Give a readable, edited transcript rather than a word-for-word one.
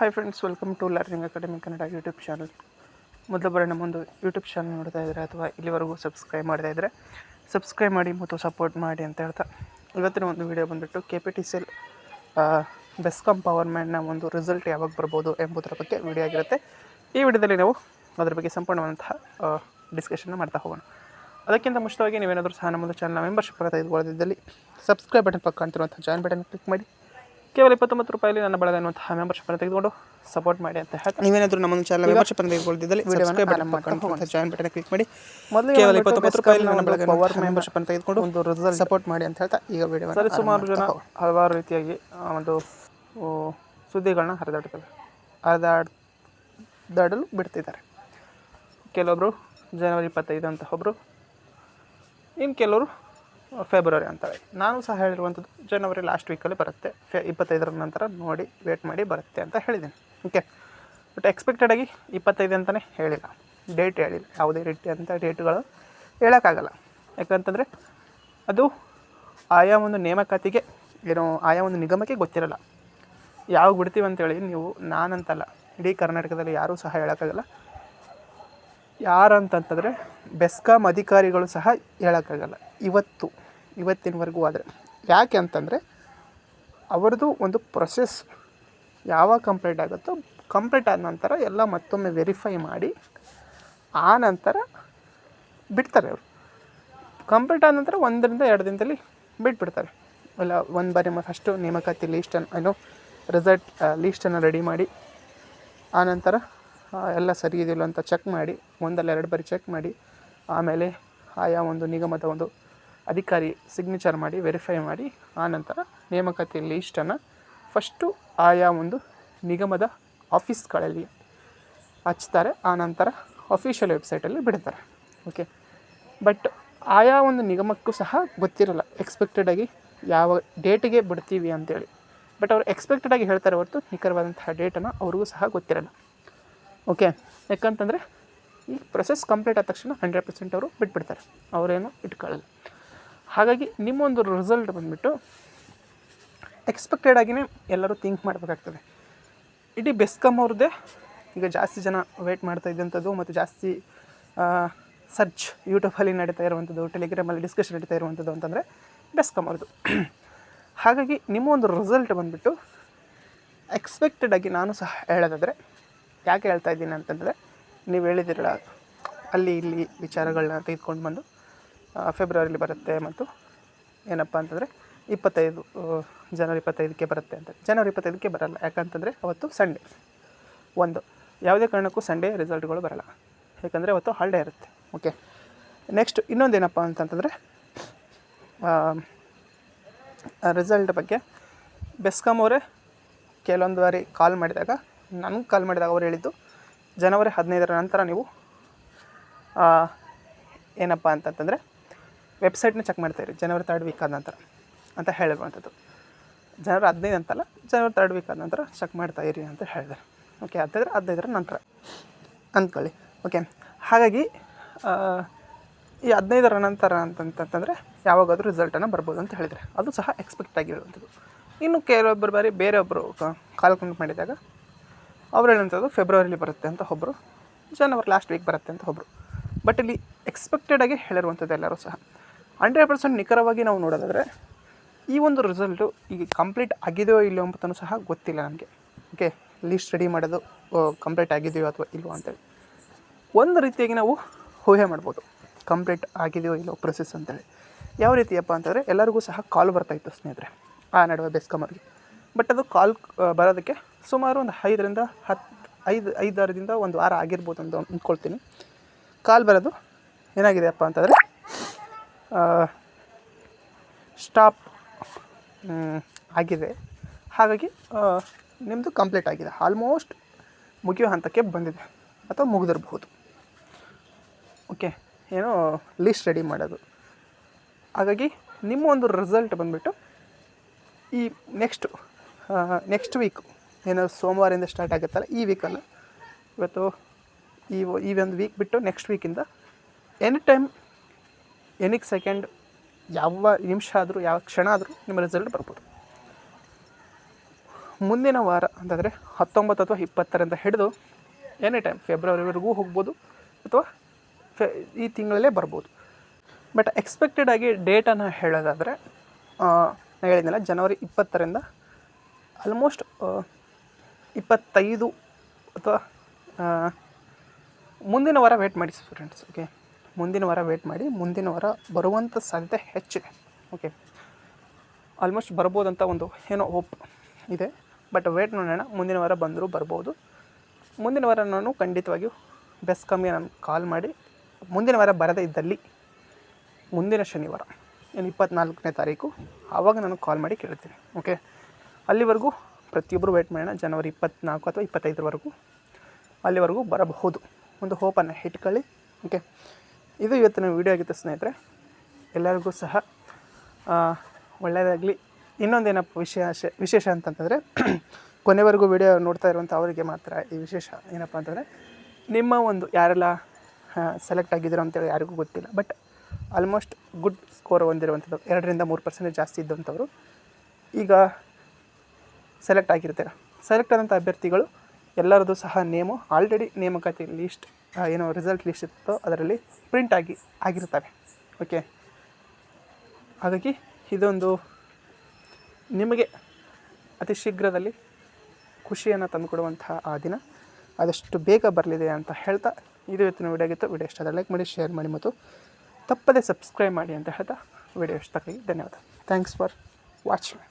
Hi friends, welcome to learning academy Kannada YouTube channel. ಮೊದಲ ಬಾರಿ ನಮ್ಮೊಂದು YouTube channel ನೋಡ್ತಾ ಇದ್ದರೆ ಅಥವಾ ಇಲ್ಲಿವರೆಗೂ ಸಬ್ಸ್ಕ್ರೈಬ್ ಮಾಡ್ತಾ ಇದ್ದರೆ ಸಬ್ಸ್ಕ್ರೈಬ್ ಮಾಡಿ ಮತ್ತು ಸಪೋರ್ಟ್ ಮಾಡಿ ಅಂತ ಹೇಳ್ತಾ, ಇವತ್ತಿನ ಒಂದು ವಿಡಿಯೋ ಬಂದುಬಿಟ್ಟು KPTCL ಬೆಸ್ಕಾಂ ಪವರ್ ಮ್ಯಾನ್ನ ಒಂದು ರಿಸಲ್ಟ್ ಯಾವಾಗ ಬರ್ಬೋದು ಎಂಬುದರ ಬಗ್ಗೆ ವಿಡಿಯೋ ಆಗಿರುತ್ತೆ. ಈ ವಿಡಿಯೋದಲ್ಲಿ ನಾವು ಅದರ ಬಗ್ಗೆ ಸಂಪೂರ್ಣವಾದಂತಹ ಡಿಸ್ಕಷನ್ನ ಮಾಡ್ತಾ ಹೋಗೋಣ. ಅದಕ್ಕಿಂತ ಮುಂಚಿತವಾಗಿ ನೀವೇನಾದರೂ ಸಹ ನಮ್ಮದು ಚಾನಲ್ನ ಮೆಂಬರ್ಶಿಪ್ ತೆಗೆದುಕೊಳ್ಳದಿದ್ದಲ್ಲಿ ಸಬ್ಸ್ಕ್ರೈಬ್ ಬಟನ್ ಪಕ್ಕ ಕಾಣ್ತಿರುವಂಥ ಜಾಯಿನ್ ಬಟನ್ ಕ್ಲಿಕ್ ಮಾಡಿ ಕೇವಲ 29 ರೂಪಾಯಲ್ಲಿ ನನ್ನ ಬಳಗ ಎನ್ನುವಂತಹ ಮೆಂಬರ್ಶಿಪ್ಪನ್ನು ತೆಗೆದುಕೊಂಡು ಸಪೋರ್ಟ್ ಮಾಡಿ ಅಂತ ಹೇಳಿ, ನೀವೇನಾದರೂ ನಮ್ಮ ಚಾನಲ್ ಮೆಂಬರ್ಶಿಪ್ಪನ್ನು ತೆಗೆದುಕೊಳ್ಳದಿದ್ದಲ್ಲಿ ಸಬ್ಸ್ಕ್ರೈಬ್ ಬಟನ್ ಪಕ್ಕ ಜಾಯಿನ್ ಬಟನ್ ಕ್ಲಿಕ್ ಮಾಡಿ ಕೇವಲ 29 ರೂಪಾಯಲ್ಲಿ ನನ್ನ ಬಳಗ ಪವರ್ ಮೆಂಬರ್ಶಿಪ್ಪನ್ನು ತೆಗೆದುಕೊಂಡು ಒಂದು ರಿಸಲ್ಟ್ ಸಪೋರ್ಟ್ ಮಾಡಿ ಅಂತ ಹೇಳ್ತಾ ಈಗ ವಿಡಿಯೋ ಸರಿ. ಸುಮಾರು ಜನ ಹಲವಾರು ರೀತಿಯಾಗಿ ಒಂದು ಸುದ್ದಿಗಳನ್ನ ಹರಿದಾಡಲು ಬಿಡ್ತಿದ್ದಾರೆ. ಕೆಲವೊಬ್ಬರು ಜನವರಿ 25 ಅಂತ, ಒಬ್ಬರು ಇನ್ನು ಕೆಲವರು ಫೆಬ್ರವರಿ ಅಂತಾರೆ. ನಾನು ಸಹ ಹೇಳಿರುವಂಥದ್ದು ಜನವರಿ ಲಾಸ್ಟ್ ವೀಕಲ್ಲಿ ಬರುತ್ತೆ, 25ರ ನಂತರ ನೋಡಿ ವೇಟ್ ಮಾಡಿ ಬರುತ್ತೆ ಅಂತ ಹೇಳಿದ್ದೀನಿ. ಓಕೆ, ಬಟ್ ಎಕ್ಸ್ಪೆಕ್ಟೆಡಾಗಿ 25 ಅಂತಲೇ ಹೇಳಿಲ್ಲ, ಡೇಟ್ ಹೇಳಿಲ್ಲ. ಯಾವುದೇ ರೀತಿ ಅಂತ ಡೇಟ್ಗಳು ಹೇಳೋಕ್ಕಾಗಲ್ಲ. ಯಾಕಂತಂದರೆ ಅದು ಆಯಾ ಒಂದು ನೇಮಕಾತಿಗೆ ಆಯಾ ಒಂದು ನಿಗಮಕ್ಕೆ ಗೊತ್ತಿರಲ್ಲ ಯಾವಾಗ ಬಿಡ್ತೀವಿ ಅಂತೇಳಿ. ನೀವು ನಾನಂತಲ್ಲ, ಇಡೀ ಕರ್ನಾಟಕದಲ್ಲಿ ಯಾರೂ ಸಹ ಹೇಳೋಕ್ಕಾಗಲ್ಲ. ಯಾರಂತಂತಂದರೆ ಬೆಸ್ಕಾಂ ಅಧಿಕಾರಿಗಳು ಸಹ ಹೇಳೋಕ್ಕಾಗಲ್ಲ ಇವತ್ತಿನವರೆಗೂ. ಆದರೆ ಯಾಕೆ ಅಂತಂದರೆ ಅವ್ರದ್ದು ಒಂದು ಪ್ರೊಸೆಸ್ ಯಾವಾಗ ಕಂಪ್ಲೀಟ್ ಆಗುತ್ತೋ, ಕಂಪ್ಲೀಟ್ ಆದ ನಂತರ ಎಲ್ಲ ಮತ್ತೊಮ್ಮೆ ವೆರಿಫೈ ಮಾಡಿ ಆ ನಂತರ ಬಿಡ್ತಾರೆ. ಅವರು ಕಂಪ್ಲೀಟ್ ಆದ ನಂತರ 1 ರಿಂದ 2 ದಿನದಲ್ಲಿ ಬಿಟ್ಬಿಡ್ತಾರೆ. ಇಲ್ಲ, ಒಂದು ಬಾರಿ ಫಸ್ಟು ನೇಮಕಾತಿ ರಿಸಲ್ಟ್ ಲೀಸ್ಟನ್ನು ರೆಡಿ ಮಾಡಿ ಆನಂತರ ಎಲ್ಲ ಸರಿ ಇದೆಯಲ್ಲ ಅಂತ ಚೆಕ್ ಮಾಡಿ, 1-2 ಬಾರಿ ಚೆಕ್ ಮಾಡಿ, ಆಮೇಲೆ ಆಯಾ ಒಂದು ನಿಗಮದ ಒಂದು ಅಧಿಕಾರಿ ಸಿಗ್ನೇಚರ್ ಮಾಡಿ ವೆರಿಫೈ ಮಾಡಿ ಆನಂತರ ನೇಮಕಾತಿ ಲೀಸ್ಟನ್ನು ಫಸ್ಟು ಆಯಾ ಒಂದು ನಿಗಮದ ಆಫೀಸ್ಗಳಲ್ಲಿ ಹಚ್ತಾರೆ. ಆನಂತರ ಅಫಿಷಿಯಲ್ ವೆಬ್ಸೈಟಲ್ಲಿ ಬಿಡ್ತಾರೆ. ಓಕೆ, ಬಟ್ ಆಯಾ ಒಂದು ನಿಗಮಕ್ಕೂ ಸಹ ಗೊತ್ತಿರಲ್ಲ ಎಕ್ಸ್ಪೆಕ್ಟೆಡಾಗಿ ಯಾವ ಡೇಟಿಗೆ ಬಿಡ್ತೀವಿ ಅಂತೇಳಿ. ಬಟ್ ಅವರು ಎಕ್ಸ್ಪೆಕ್ಟೆಡಾಗಿ ಹೇಳ್ತಾರೆ ಹೊರತು ನಿಖರವಾದಂತಹ ಡೇಟನ್ನು ಅವ್ರಿಗೂ ಸಹ ಗೊತ್ತಿರಲ್ಲ. ಓಕೆ, ಯಾಕಂತಂದರೆ ಈ ಪ್ರೊಸೆಸ್ ಕಂಪ್ಲೀಟ್ ಆದ ತಕ್ಷಣ 100% ಅವರು ಬಿಟ್ಬಿಡ್ತಾರೆ, ಅವರೇನು ಇಟ್ಕೊಳ್ಳಲ್ಲ. ಹಾಗಾಗಿ ನಿಮ್ಮೊಂದು ರಿಸಲ್ಟ್ ಬಂದುಬಿಟ್ಟು ಎಕ್ಸ್ಪೆಕ್ಟೆಡಾಗಿಯೇ ಎಲ್ಲರೂ ಥಿಂಕ್ ಮಾಡಬೇಕಾಗ್ತದೆ. ಇಡೀ ಬೆಸ್ಕಾಂ ಅವ್ರದ್ದೇ ಈಗ ಜಾಸ್ತಿ ಜನ ವೇಟ್ ಮಾಡ್ತಾ ಇದ್ದಂಥದ್ದು ಮತ್ತು ಜಾಸ್ತಿ ಸರ್ಚ್ ಯೂಟ್ಯೂಬಲ್ಲಿ ನಡೀತಾ ಇರುವಂಥದ್ದು, ಟೆಲಿಗ್ರಾಮಲ್ಲಿ ಡಿಸ್ಕಷನ್ ನಡೀತಾ ಇರುವಂಥದ್ದು ಅಂತಂದರೆ ಬೆಸ್ಕಾಂ ಅವ್ರದ್ದು. ಹಾಗಾಗಿ ನಿಮ್ಮ ಒಂದು ರಿಸಲ್ಟ್ ಬಂದುಬಿಟ್ಟು ಎಕ್ಸ್ಪೆಕ್ಟೆಡಾಗಿ ನಾನು ಸಹ ಹೇಳೋದಾದರೆ, ಯಾಕೆ ಹೇಳ್ತಾ ಇದ್ದೀನಿ ಅಂತಂದರೆ, ನೀವು ಹೇಳಿದಿರಲ್ಲ ಅಲ್ಲಿ ಇಲ್ಲಿ ವಿಚಾರಗಳನ್ನ ತೆಗೆದುಕೊಂಡು ಬಂದು ಫೆಬ್ರವರಿಲಿ ಬರುತ್ತೆ ಮತ್ತು ಏನಪ್ಪ ಅಂತಂದರೆ ಜನವರಿ 25ಕ್ಕೆ ಬರುತ್ತೆ ಅಂತ. ಜನವರಿ 25ಕ್ಕೆ ಬರಲ್ಲ. ಯಾಕಂತಂದರೆ ಅವತ್ತು ಸಂಡೇ. ಯಾವುದೇ ಕಾರಣಕ್ಕೂ ಸಂಡೇ ರಿಸಲ್ಟ್ಗಳು ಬರಲ್ಲ, ಯಾಕಂದರೆ ಅವತ್ತು ಹಾಲಿಡೇ ಇರುತ್ತೆ. ಓಕೆ, ನೆಕ್ಸ್ಟ್ ಇನ್ನೊಂದೇನಪ್ಪ ಅಂತಂತಂದರೆ ರಿಸಲ್ಟ್ ಬಗ್ಗೆ ಬೆಸ್ಕಾಂ ಅವರೇ ಕೆಲವೊಂದು ಬಾರಿ ನನಗೆ ಕಾಲ್ ಮಾಡಿದಾಗ ಅವ್ರು ಹೇಳಿದ್ದು ಜನವರಿ 15ರ ನಂತರ ನೀವು ಏನಪ್ಪ ಅಂತಂತಂದರೆ ವೆಬ್ಸೈಟ್ನ ಚೆಕ್ ಮಾಡ್ತಾಯಿರಿ ಜನವರಿ 3rd ವೀಕ್ ಆದ ನಂತರ ಅಂತ ಹೇಳಿರುವಂಥದ್ದು. ಜನವರಿ 15 ಅಂತಲ್ಲ, ಜನವರಿ 3rd ವೀಕ್ ಆದ ನಂತರ ಚೆಕ್ ಮಾಡ್ತಾಯಿರಿ ಅಂತ ಹೇಳಿದ್ದಾರೆ. ಓಕೆ, 15ರ ನಂತರ ಅಂದ್ಕೊಳ್ಳಿ. ಓಕೆ, ಹಾಗಾಗಿ ಈ 15ರ ನಂತರ ಅಂತಂತಂದರೆ ಯಾವಾಗಾದರೂ ರಿಸಲ್ಟನ್ನು ಬರ್ಬೋದು ಅಂತ ಹೇಳಿದರೆ ಅದು ಸಹ ಎಕ್ಸ್ಪೆಕ್ಟ್ ಆಗಿರುವಂಥದ್ದು. ಇನ್ನು ಕೆಲವೊಬ್ಬರು ಬಾರಿ ಬೇರೆಯೊಬ್ಬರು ಕಾಲ್ ಕನೆಕ್ಟ್ ಮಾಡಿದಾಗ ಅವ್ರು ಹೇಳೋಂಥದ್ದು ಫೆಬ್ರವರಿಲಿ ಬರುತ್ತೆ ಅಂತ, ಒಬ್ಬರು ಜನವರಿ ಲಾಸ್ಟ್ ವೀಕ್ ಬರುತ್ತೆ ಅಂತ ಒಬ್ಬರು. ಬಟ್ ಇಲ್ಲಿ ಎಕ್ಸ್ಪೆಕ್ಟೆಡಾಗಿ ಹೇಳಿರುವಂಥದ್ದು ಎಲ್ಲರೂ ಸಹ 100% ನಿಖರವಾಗಿ ನಾವು ನೋಡೋದಾದರೆ ಈ ಒಂದು ರಿಸಲ್ಟು ಈಗ ಕಂಪ್ಲೀಟ್ ಆಗಿದೆಯೋ ಇಲ್ಲೋ ಎಂಬುದನ್ನು ಸಹ ಗೊತ್ತಿಲ್ಲ ನನಗೆ. ಓಕೆ, ಲೀಸ್ಟ್ ರೆಡಿ ಮಾಡೋದು ಕಂಪ್ಲೀಟ್ ಆಗಿದೆಯೋ ಅಥವಾ ಇಲ್ಲವೋ ಅಂತೇಳಿ ಒಂದು ರೀತಿಯಾಗಿ ನಾವು ಊಹೆ ಮಾಡ್ಬೋದು ಕಂಪ್ಲೀಟ್ ಆಗಿದೆಯೋ ಇಲ್ಲೋ ಪ್ರೊಸೆಸ್ ಅಂತೇಳಿ. ಯಾವ ರೀತಿಯಪ್ಪ ಅಂತಂದರೆ ಎಲ್ಲರಿಗೂ ಸಹ ಕಾಲ್ ಬರ್ತಾಯಿತ್ತು ಸ್ನೇಹಿತರೆ ಆ ನಡುವೆ ಬೆಸ್ಕಾಂ ಅವರಿಗೆ. ಬಟ್ ಅದು ಕಾಲ್ ಬರೋದಕ್ಕೆ ಸುಮಾರು ಒಂದು 5-6 ದಿನದ ಒಂದು ವಾರ ಆಗಿರ್ಬೋದು ಅಂತ ಅಂದ್ಕೊಳ್ತೀನಿ. ಕಾಲ್ ಬರೋದು ಏನಾಗಿದೆಯಪ್ಪ ಅಂತಂದರೆ ಸ್ಟಾಪ್ ಆಗಿದೆ, ಹಾಗಾಗಿ ನಿಮ್ಮದು ಕಂಪ್ಲೀಟ್ ಆಗಿದೆ, ಆಲ್ಮೋಸ್ಟ್ ಮುಗಿಯೋ ಹಂತಕ್ಕೆ ಬಂದಿದೆ ಅಥವಾ ಮುಗಿದಿರ್ಬೋದು. ಓಕೆ, ಏನೋ ಲೀಸ್ಟ್ ರೆಡಿ ಮಾಡೋದು. ಹಾಗಾಗಿ ನಿಮ್ಮ ಒಂದು ರಿಸಲ್ಟ್ ಬಂದುಬಿಟ್ಟು ಈ ನೆಕ್ಸ್ಟ್ ವೀಕ್ ಏನೋ ಸೋಮವಾರದಿಂದ ಸ್ಟಾರ್ಟ್ ಆಗುತ್ತಲ್ಲ, ಈ ವೀಕಲ್ಲ, ಇವತ್ತು ಈ ಒಂದು ವೀಕ್ ಬಿಟ್ಟು ನೆಕ್ಸ್ಟ್ ವೀಕಿಂದ ಎನಿ ಟೈಮ್ ಎನಿ ಸೆಕೆಂಡ್ ಯಾವ ನಿಮಿಷ ಆದರೂ ಯಾವ ಕ್ಷಣ ಆದರೂ ನಿಮ್ಮ ರಿಸಲ್ಟ್ ಬರ್ಬೋದು. ಮುಂದಿನ ವಾರ ಅಂತಂದರೆ 19 ಅಥವಾ 20ರಿಂದ ಹಿಡಿದು ಎನಿ ಟೈಮ್ ಫೆಬ್ರವರಿವರೆಗೂ ಹೋಗ್ಬೋದು ಅಥವಾ ಈ ತಿಂಗಳಲ್ಲೇ ಬರ್ಬೋದು. ಬಟ್ ಎಕ್ಸ್ಪೆಕ್ಟೆಡ್ ಆಗಿ ಡೇಟನ್ನು ಹೇಳೋದಾದರೆ ನಾನು ಹೇಳಿದ್ನಲ್ಲ ಜನವರಿ 20ರಿಂದ ಆಲ್ಮೋಸ್ಟ್ 25 ಅಥವಾ ಮುಂದಿನ ವಾರ ವೇಟ್ ಮಾಡಿ ಸ್ಟೂಡೆಂಟ್ಸ್. ಓಕೆ, ಮುಂದಿನ ವಾರ ವೇಟ್ ಮಾಡಿ. ಮುಂದಿನ ವಾರ ಬರುವಂಥ ಸಾಧ್ಯತೆ ಹೆಚ್ಚಿದೆ. ಓಕೆ, ಆಲ್ಮೋಸ್ಟ್ ಬರ್ಬೋದಂತ ಒಂದು ಏನೋ ಹೋಪ್ ಇದೆ. ಬಟ್ ವೇಟ್ ಮಾಡೋಣ, ಮುಂದಿನ ವಾರ ಬಂದರೂ ಬರ್ಬೋದು. ಮುಂದಿನ ವಾರ ನಾನು ಖಂಡಿತವಾಗಿಯೂ ಬೆಸ್ಕಾಮ್ಗೆ ನಾನು ಕಾಲ್ ಮಾಡಿ, ಮುಂದಿನ ವಾರ ಬರದೇ ಇದ್ದಲ್ಲಿ ಮುಂದಿನ ಶನಿವಾರ ಏನು 24ನೇ ತಾರೀಕು ಆವಾಗ ನಾನು ಕಾಲ್ ಮಾಡಿ ಕೇಳ್ತೀನಿ. ಓಕೆ, ಅಲ್ಲಿವರೆಗೂ ಪ್ರತಿಯೊಬ್ಬರು ವೇಟ್ ಮಾಡೋಣ. ಜನವರಿ 24 ಅಥವಾ 25ರವರೆಗೂ ಅಲ್ಲಿವರೆಗೂ ಬರಬಹುದು. ಒಂದು ಹೋಪನ್ನು ಇಟ್ಕೊಳ್ಳಿ. ಓಕೆ, ಇದು ಇವತ್ತಿನ ವೀಡಿಯೋ ಆಗಿತ್ತು ಸ್ನೇಹಿತರೆ. ಎಲ್ಲರಿಗೂ ಸಹ ಒಳ್ಳೆಯದಾಗಲಿ. ಇನ್ನೊಂದೇನಪ್ಪ ವಿಶೇಷ ಅಂತಂತಂದರೆ ಕೊನೆವರೆಗೂ ವೀಡಿಯೋ ನೋಡ್ತಾ ಇರುವಂಥ ಅವರಿಗೆ ಮಾತ್ರ ಈ ವಿಶೇಷ ಏನಪ್ಪ ಅಂತಂದರೆ, ನಿಮ್ಮ ಒಂದು ಯಾರೆಲ್ಲ ಸೆಲೆಕ್ಟ್ ಆಗಿದ್ದೀರೋ ಅಂತೇಳಿ ಯಾರಿಗೂ ಗೊತ್ತಿಲ್ಲ. ಬಟ್ ಆಲ್ಮೋಸ್ಟ್ ಗುಡ್ ಸ್ಕೋರ್ ಹೊಂದಿರುವಂಥದ್ದು 2ರಿಂದ 3% ಜಾಸ್ತಿ ಇದ್ದಂಥವ್ರು ಈಗ ಸೆಲೆಕ್ಟ್ ಆಗಿರ್ತಾರೆ. ಸೆಲೆಕ್ಟ್ ಆದಂಥ ಅಭ್ಯರ್ಥಿಗಳು ಎಲ್ಲರದ್ದು ಸಹ ನೇಮು ಆಲ್ರೆಡಿ ನೇಮಕಾತಿ ಲಿಸ್ಟ್ ಏನೋ ರಿಸಲ್ಟ್ ಲಿಸ್ಟ್ ಇತ್ತೋ ಅದರಲ್ಲಿ ಪ್ರಿಂಟ್ ಆಗಿರ್ತವೆ. ಓಕೆ, ಹಾಗಾಗಿ ಇದೊಂದು ನಿಮಗೆ ಅತಿ ಶೀಘ್ರದಲ್ಲಿ ಖುಷಿಯನ್ನು ತಂದುಕೊಡುವಂತಹ ಆ ದಿನ ಆದಷ್ಟು ಬೇಗ ಬರಲಿದೆ ಅಂತ ಹೇಳ್ತಾ, ಇದು ಇವತ್ತಿನ ವೀಡಿಯೋ ಆಗಿತ್ತು. ವೀಡಿಯೋ ಇಷ್ಟ ಆದರೆ ಲೈಕ್ ಮಾಡಿ, ಶೇರ್ ಮಾಡಿ ಮತ್ತು ತಪ್ಪದೇ ಸಬ್ಸ್ಕ್ರೈಬ್ ಮಾಡಿ ಅಂತ ಹೇಳ್ತಾ ವಿಡಿಯೋ ಇಷ್ಟಕ್ಕಾಗಿ ಧನ್ಯವಾದ. Thanks for watching.